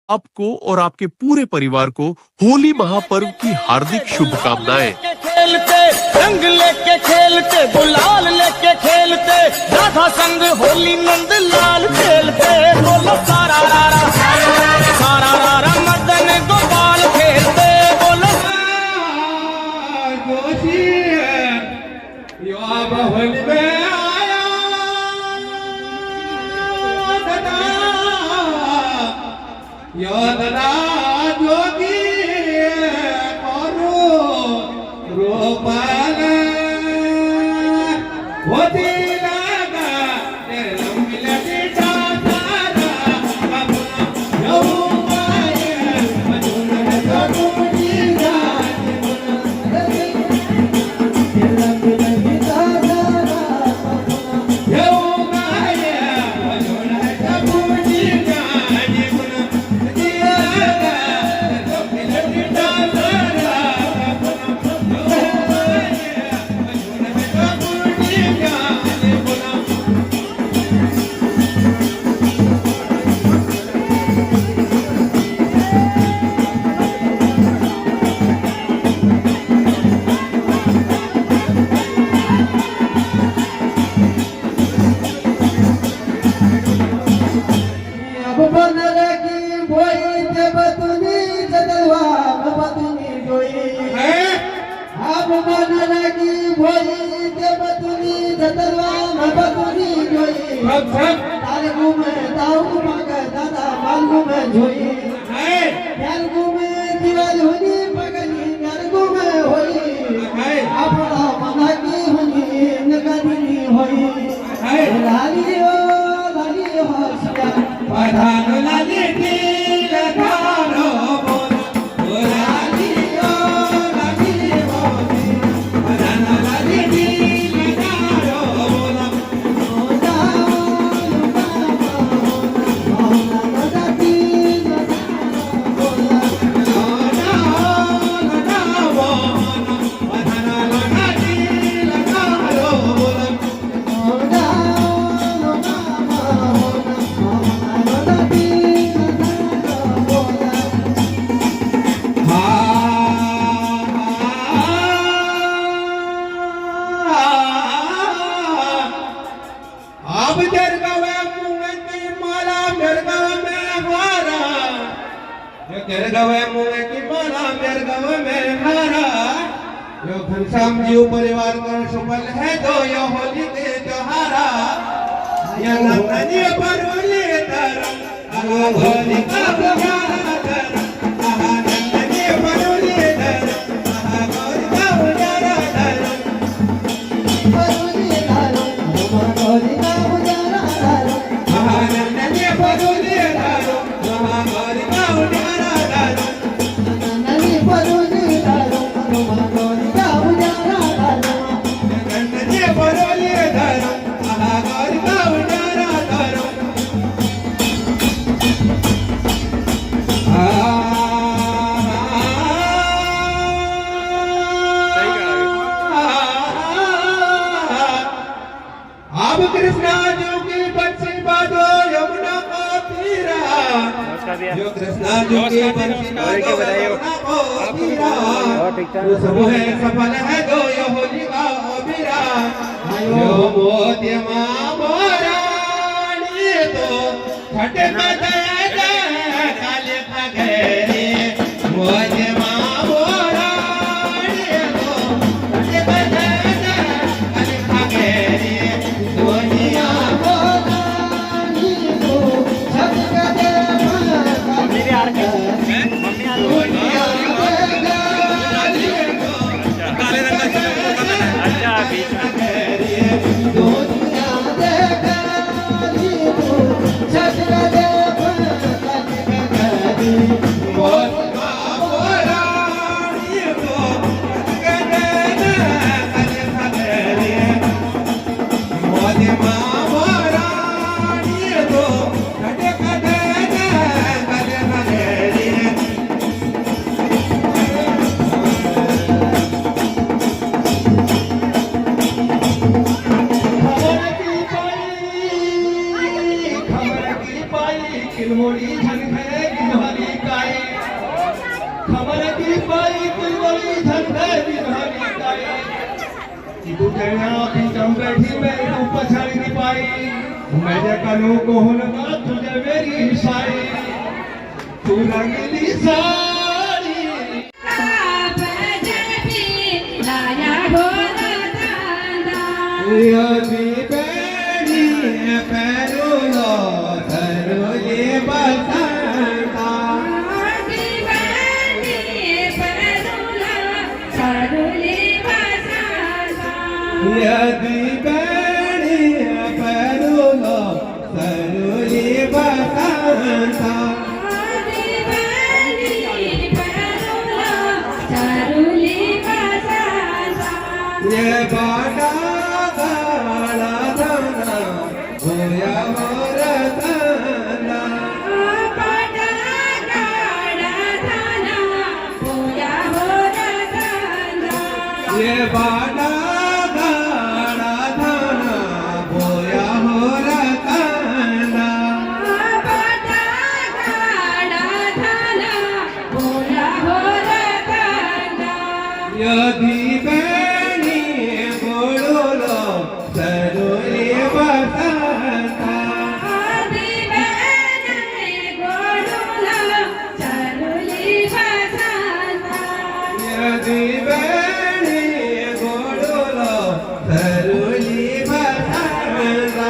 आपको और आपके पूरे परिवार को होली महापर्व की हार्दिक शुभकामनाएं। खेलते रंग लेके खेलते गुलाल लेके खेलते राधा संग होली नंद लाल खेलते बोलो सारा रारा मदन गोपाल खेलते बोलो होली में आया दादा जोगी गोपाल होती लागा तेरे लंबी लगी सारा अपना यौवाए मजून है तो तुमकी जान तेरे लंबी लगी सारा अपना यौवाए मजून है तो तुमकी जान दिया लंबी लगी सारा घनश्याम जी परिवार कर सुफल है दो यो होली के त्योहारा या नंदनी परवली तरंग होली का प्यारा तरंग नंदनी परवली तरंग होली का उजारा तरंग परवली तरंग होली का उजारा तरंग नंदनी परवली तरंग होली का उजारा तरंग नंदनी परवली तरंग कृष्णा जो की बंसी बाजो यमुना को तीरा जो कृष्णा जो की बंसी बाजो यमुना को तीरा सब है सफल है दो यो होली का अबीरा यो मोती मां मोरानी तो छठे में जय काले खगेरी मोती मां मोरानी तो छठे में जय काले खगेरी किलमोड़ी झनखे तुझ्या पिचम बैठी मैं तू पछाड़ी नी पाई मैं जे कनु कोहन का तुझे मेरी साई तू रंगली साड़ी यदि बेड़ी पैरो लो धरो ये बसंता यदि बेड़ी पैरो लो धरो ये बसंता ये बाटा गाड़ा धना होया मोर धना ये बाटा गाड़ा धना होया मोर धना यदि बेणी बोलो सरोले बसंता यदि बेणी बोलो सरोले बसंता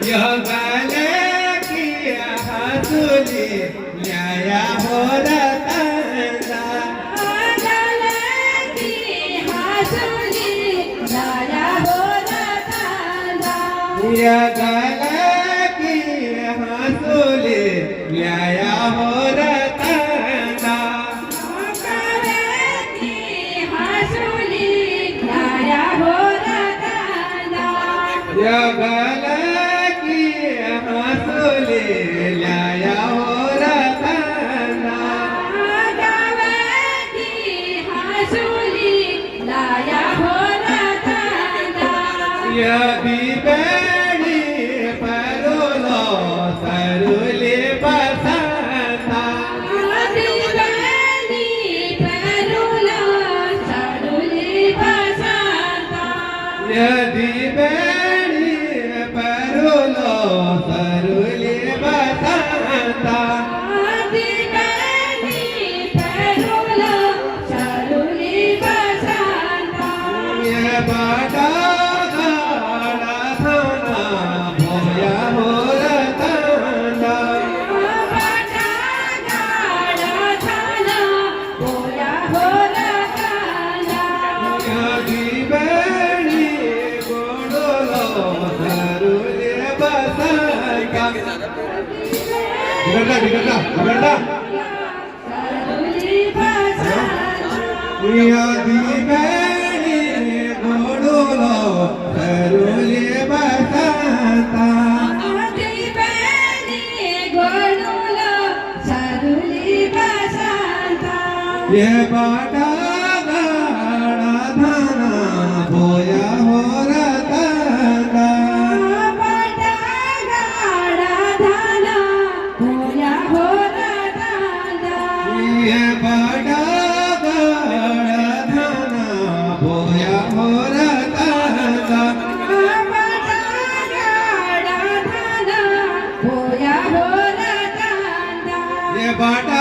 यह गले की हंसुली न्याया हो रतंदा यह गले की हंसुली न्याया हो रतंदा यह गले की हंसुली न्याया हो रतंदा यदि बेड़ी परोलो सरुले बसंता यदि बेड़ी परोलो सरुले बसंता ये बाटा गाड़ा धना होया मोर धना यदि बेड़ी बोलो सरुले बसंता बिगड़ता यदि बेड़ी बोलो सरुले बसंता ये बाटा गाड़ा धना होया हो रतंदा ये बाटा गाड़ा धना होया हो रतंदा ये बाटा